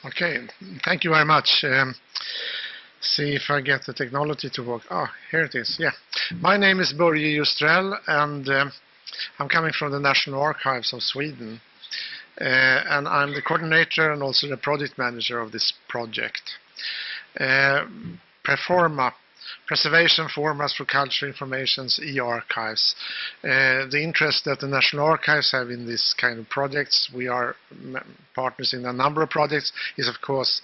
Okay, thank you very much. See if I get the technology to work. Oh, here it is. Yeah. My name is Borje Justrell, and I'm coming from the National Archives of Sweden. And I'm the coordinator and also the project manager of this project. PREFORMA, Preservation Formats for Cultural Information's e-archives. The interest that the National Archives have in this kind of projects, we are partners in a number of projects, is of course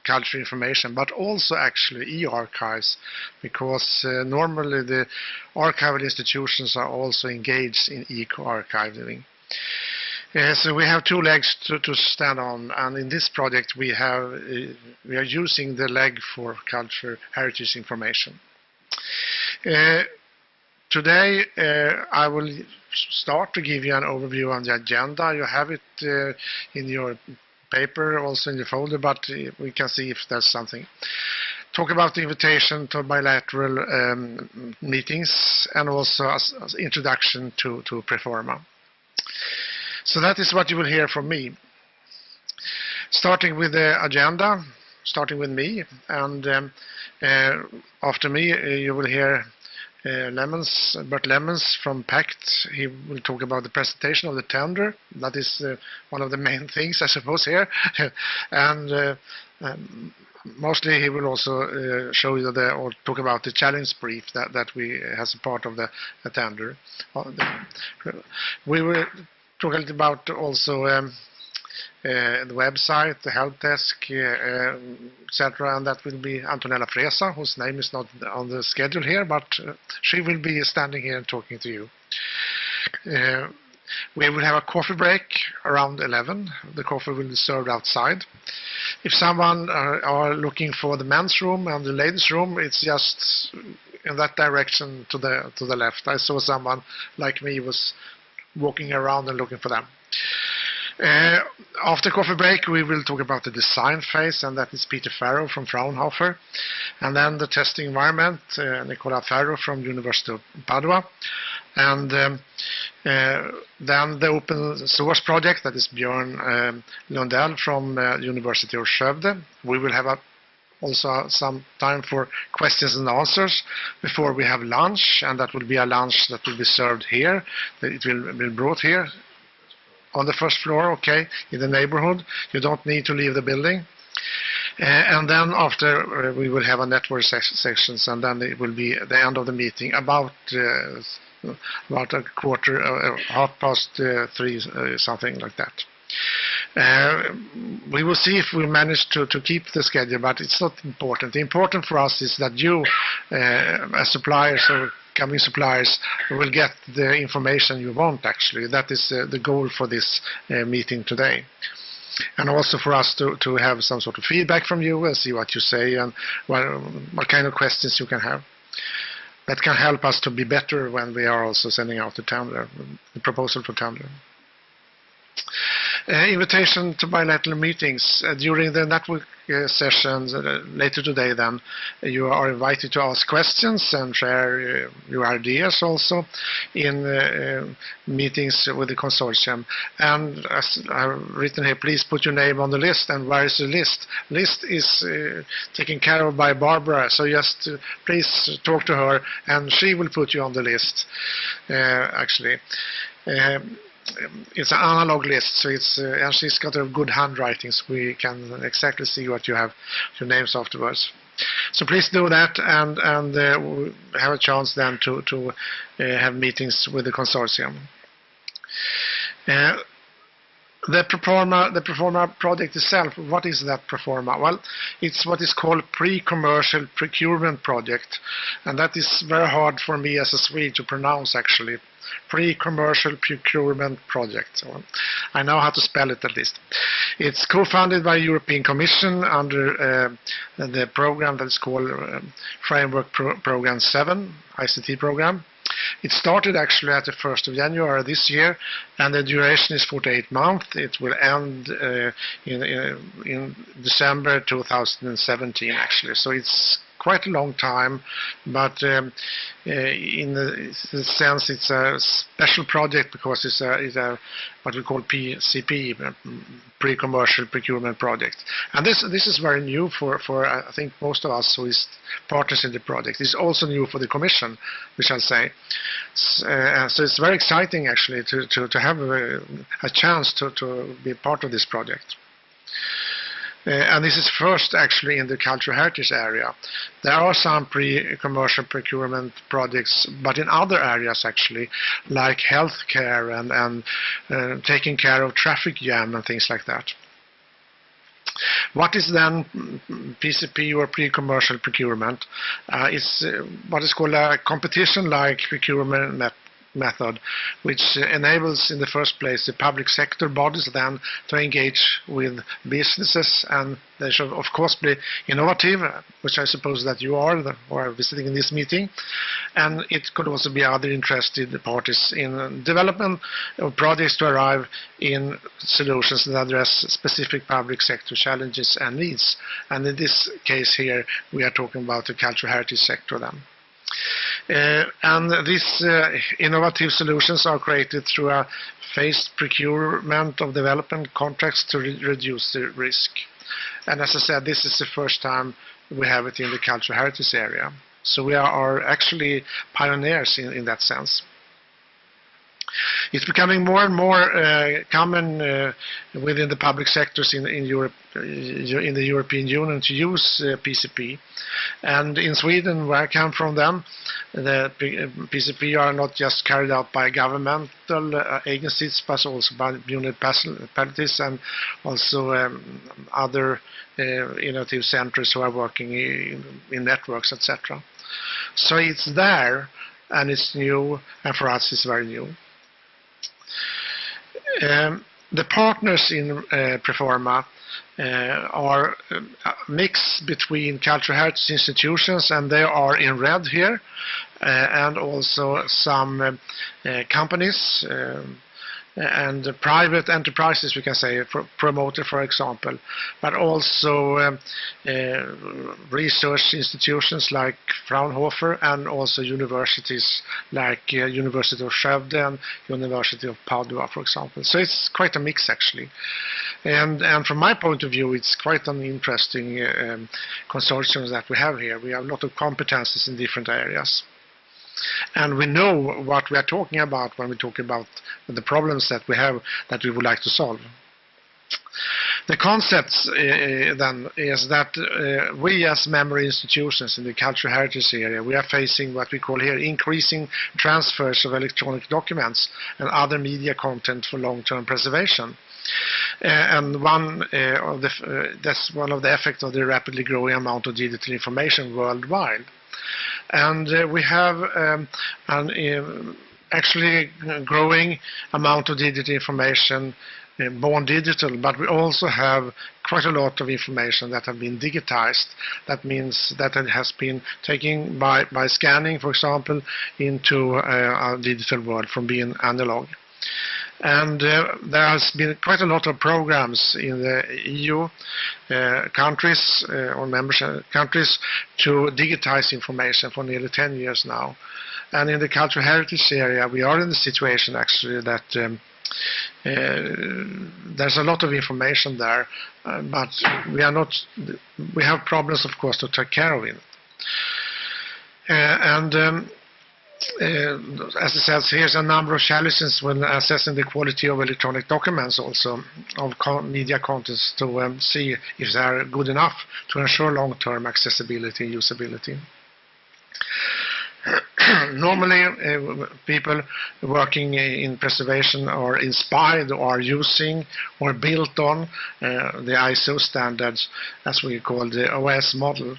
cultural information, but also actually e-archives, because normally the archival institutions are also engaged in e-archiving. So we have two legs to stand on, and in this project we are using the leg for culture heritage information. Today I will start to give you an overview on the agenda. You have it in your paper, also in the folder, but we can see if there's something. Talk about the invitation to bilateral meetings, and also as introduction to PREFORMA. So that is what you will hear from me. Starting with the agenda, starting with me, and after me you will hear Bert Lemmens from PACT. He will talk about the presentation of the tender. That is one of the main things, I suppose, here. And mostly he will also show you or talk about the challenge brief that we has a part of the tender. We will talk a little about also the website, the help desk, etc. And that will be Antonella Fresa, whose name is not on the schedule here, but she will be standing here and talking to you. We will have a coffee break around 11. The coffee will be served outside. If someone are looking for the men's room and the ladies' room, it's just in that direction to the left. I saw someone like me was walking around and looking for them. After coffee break, we will talk about the design phase, and that is Peter Farrow from Fraunhofer. And then the testing environment, Nicola Farrow from University of Padua. And then the open source project, that is Björn Lundell from University of Skövde. We will have also some time for questions and answers before we have lunch, and that will be a lunch that will be served here. It will be brought here on the first floor, okay, in the neighborhood. You don't need to leave the building. And then after we will have a network sessions, and then it will be the end of the meeting about a quarter, 3:30, something like that. We will see if we manage to keep the schedule, but it's not important. The important for us is that you, as suppliers or coming suppliers, will get the information you want, actually. That is the goal for this meeting today. And also for us to have some sort of feedback from you and see what you say and what kind of questions you can have. That can help us to be better when we are also sending out the tender, the proposal for tender. Invitation to bilateral meetings. During the network sessions later today, then you are invited to ask questions and share your ideas also in meetings with the consortium. And as I've written here, please put your name on the list. And where is the list? List is taken care of by Barbara, so just please talk to her and she will put you on the list, actually. It's an analog list, so it's and she's got a good handwriting, so we can exactly see what you have, your names afterwards. So please do that, and we'll have a chance then to have meetings with the consortium. The PREFORMA project itself, what is that PREFORMA? Well, it's what is called pre-commercial procurement project, and that is very hard for me as a Swede to pronounce, actually. Pre-commercial procurement project. So I know how to spell it at least. It's co-funded by European Commission under the program that is called Framework Program 7, ICT program. It started actually at the 1st of January this year, and the duration is 48 months. It will end in December 2017, actually. So it's quite a long time, but in the sense it's a special project because it's a what we call PCP, pre-commercial procurement project. And this is very new for I think most of us who is partners in the project. It's also new for the Commission, we shall say. So it's very exciting actually to have a chance to be part of this project. And this is first actually in the cultural heritage area. There are some pre-commercial procurement projects, but in other areas actually, like healthcare and taking care of traffic jam and things like that. What is then PCP or pre-commercial procurement? It's what is called a competition-like procurement method, which enables in the first place the public sector bodies then to engage with businesses, and they should of course be innovative, which I suppose that you are who are visiting in this meeting, and it could also be other interested parties in development of projects to arrive in solutions that address specific public sector challenges and needs. And in this case here we are talking about the cultural heritage sector then. And these innovative solutions are created through a phased procurement of development contracts to reduce the risk. And as I said, this is the first time we have it in the cultural heritage area. So we are actually pioneers in that sense. It's becoming more and more common within the public sectors in Europe, in the European Union, to use PCP. And in Sweden, where I come from, them, the PCP are not just carried out by governmental agencies, but also by municipalities and also other innovative centers who are working in networks, etc. So it's there, and it's new, and for us it's very new. The partners in PREFORMA are a mix between cultural heritage institutions, and they are in red here, and also some companies and private enterprises, we can say, promoted, for example, but also research institutions like Fraunhofer, and also universities like University of Skövde and University of Padua, for example. So it's quite a mix actually, and from my point of view, it's quite an interesting consortium that we have here. We have a lot of competences in different areas. And we know what we are talking about when we talk about the problems that we have that we would like to solve. The concepts then is that we as member institutions in the cultural heritage area, we are facing what we call here increasing transfers of electronic documents and other media content for long-term preservation. And that's one of the effects of the rapidly growing amount of digital information worldwide. And we have an actually growing amount of digital information born digital, but we also have quite a lot of information that have been digitized. That means that it has been taken by scanning, for example, into a digital world from being analog. And there has been quite a lot of programs in the EU countries or membership countries to digitize information for nearly 10 years now. And in the cultural heritage area, we are in the situation actually that there's a lot of information there, but we have problems, of course, to take care of it. As it says, here's a number of challenges when assessing the quality of electronic documents, also of media contents, to see if they are good enough to ensure long-term accessibility and usability. Normally, people working in preservation are inspired or are using or built on the ISO standards, as we call the OS model.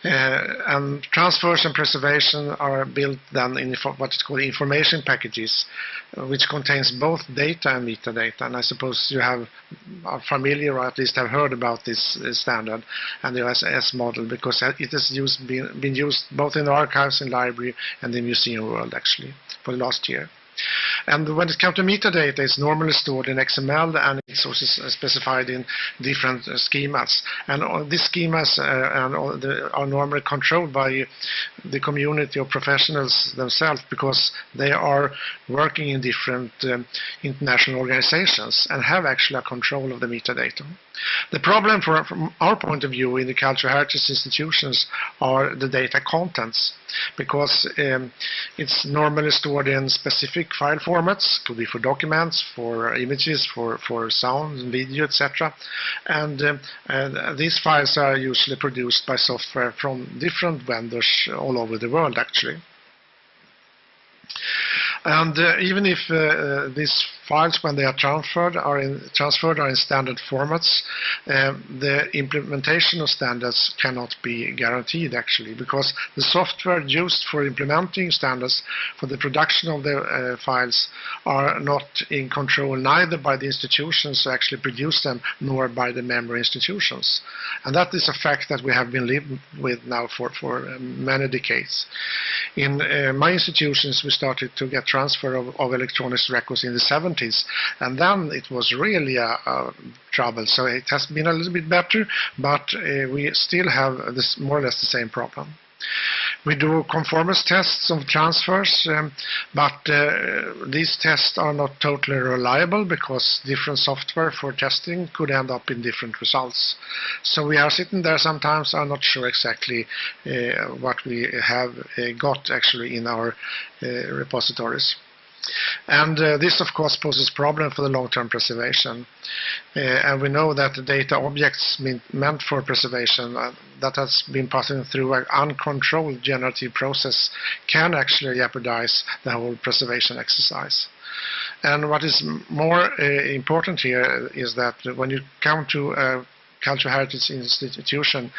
And transfers and preservation are built then in what is called information packages, which contains both data and metadata. And I suppose you are familiar, or at least have heard about this standard and the OS model, because it has been used both in the archives and library and the museum world actually for the last year. And when it comes to metadata, it's normally stored in XML, and it's also specified in different schemas. And all these schemas are normally controlled by the community of professionals themselves, because they are working in different international organizations and have actually a control of the metadata. The problem from our point of view in the cultural heritage institutions are the data contents, because it's normally stored in specific file formats, could be for documents, for images, for sound and video, etc. And these files are usually produced by software from different vendors all over the world, actually. And even if these files, when they are transferred are in standard formats, the implementation of standards cannot be guaranteed, actually, because the software used for implementing standards for the production of the files are not in control neither by the institutions who actually produce them nor by the member institutions. And that is a fact that we have been living with now for many decades. In my institutions, we started to get transfer of electronic records in the 70s, and then it was really a trouble. So it has been a little bit better, but we still have this more or less the same problem. We do conformance tests of transfers, but these tests are not totally reliable, because different software for testing could end up in different results. So we are sitting there sometimes are not sure exactly what we have got actually in our repositories. And this, of course, poses a problem for the long-term preservation. And we know that the data objects meant for preservation that has been passing through an uncontrolled generative process can actually jeopardize the whole preservation exercise. And what is more important here is that when you come to a cultural heritage institution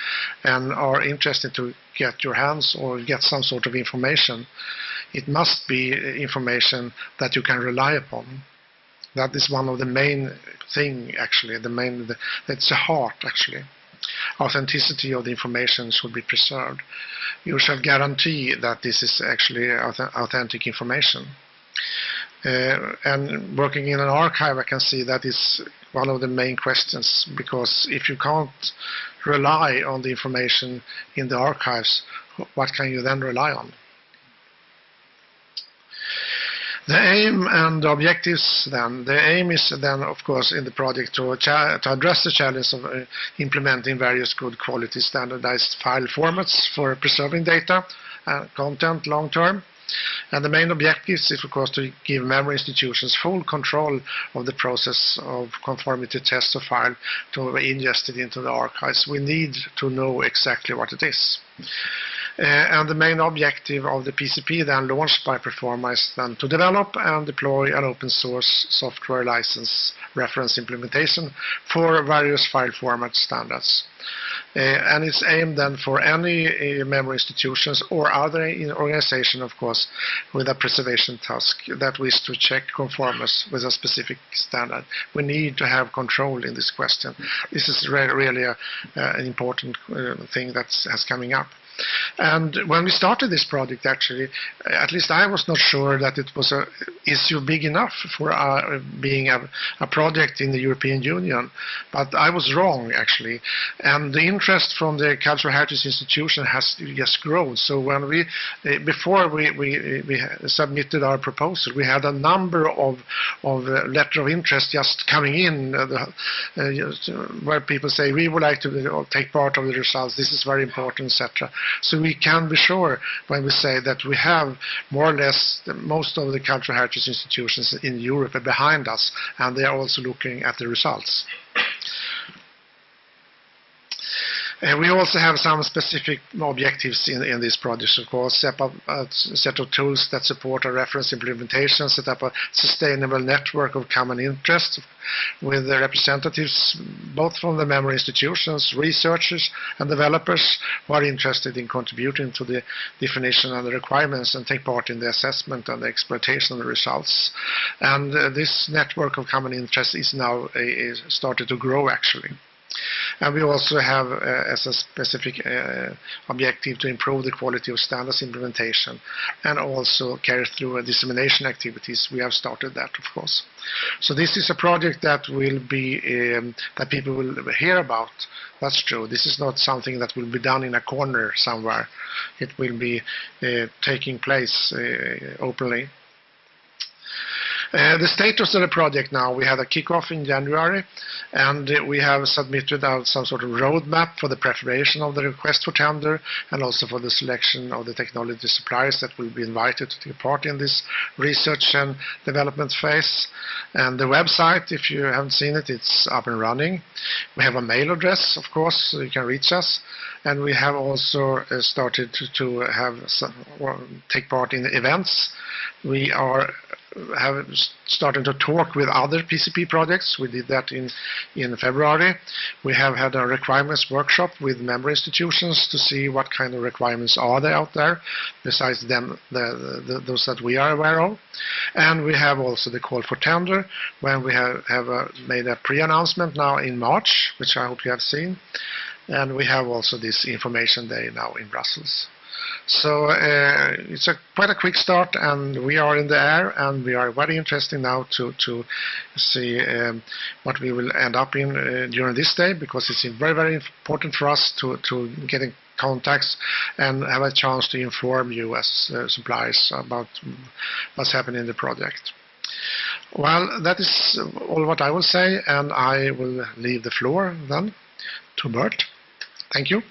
and are interested to get your hands or get some sort of information, it must be information that you can rely upon. That is one of the main thing, actually. That's the heart, actually. Authenticity of the information should be preserved. You should guarantee that this is actually authentic information. And working in an archive, I can see that is one of the main questions, because if you can't rely on the information in the archives, what can you then rely on? The aim and the objectives then. The aim is then, of course, in the project to address the challenge of implementing various good quality standardized file formats for preserving data and content long term. And the main objective is, of course, to give memory institutions full control of the process of conformity tests of file to be ingested into the archives. We need to know exactly what it is. And the main objective of the PCP then launched by PREFORMA is then to develop and deploy an open source software license reference implementation for various file format standards. And it's aimed then for any memory institutions or other organization, of course, with a preservation task that wish to check conformance with a specific standard. We need to have control in this question. This is really an important thing that's coming up. And when we started this project, actually, at least I was not sure that it was an issue big enough for being a project in the European Union. But I was wrong, actually. And the interest from the Cultural Heritage Institution has just grown. So when before we submitted our proposal, we had a number of letter of interest just coming in, where people say, we would like to take part of the results, this is very important, etc. So we can be sure when we say that we have more or less most of the cultural heritage institutions in Europe behind us, and they are also looking at the results. We also have some specific objectives in this project, of course. Set up a set of tools that support a reference implementation, set up a sustainable network of common interest with the representatives both from the memory institutions, researchers and developers who are interested in contributing to the definition and the requirements and take part in the assessment and the exploitation of the results. And this network of common interest is now started to grow, actually. And we also have as a specific objective to improve the quality of standards implementation and also carry through dissemination activities. We have started that, of course. So this is a project that will be that people will hear about. That's true. This is not something that will be done in a corner somewhere. It will be taking place openly. The status of the project now, we had a kickoff in January, and we have submitted out some sort of roadmap for the preparation of the request for tender and also for the selection of the technology suppliers that will be invited to take part in this research and development phase. And the website, if you haven't seen it, it's up and running. We have a mail address, of course, so you can reach us. And we have also started to have take part in events. We have started to talk with other PCP projects. We did that in February. We have had a requirements workshop with member institutions to see what kind of requirements are there out there, besides them, those that we are aware of. And we have also the call for tender, when we have made a pre-announcement now in March, which I hope you have seen. And we have also this information day now in Brussels. So it's quite a quick start, and we are in the air, and we are very interested now to see what we will end up in during this day, because it's very, very important for us to get in contacts and have a chance to inform you as suppliers about what's happening in the project. Well, that is all what I will say, and I will leave the floor then to Bert. Thank you.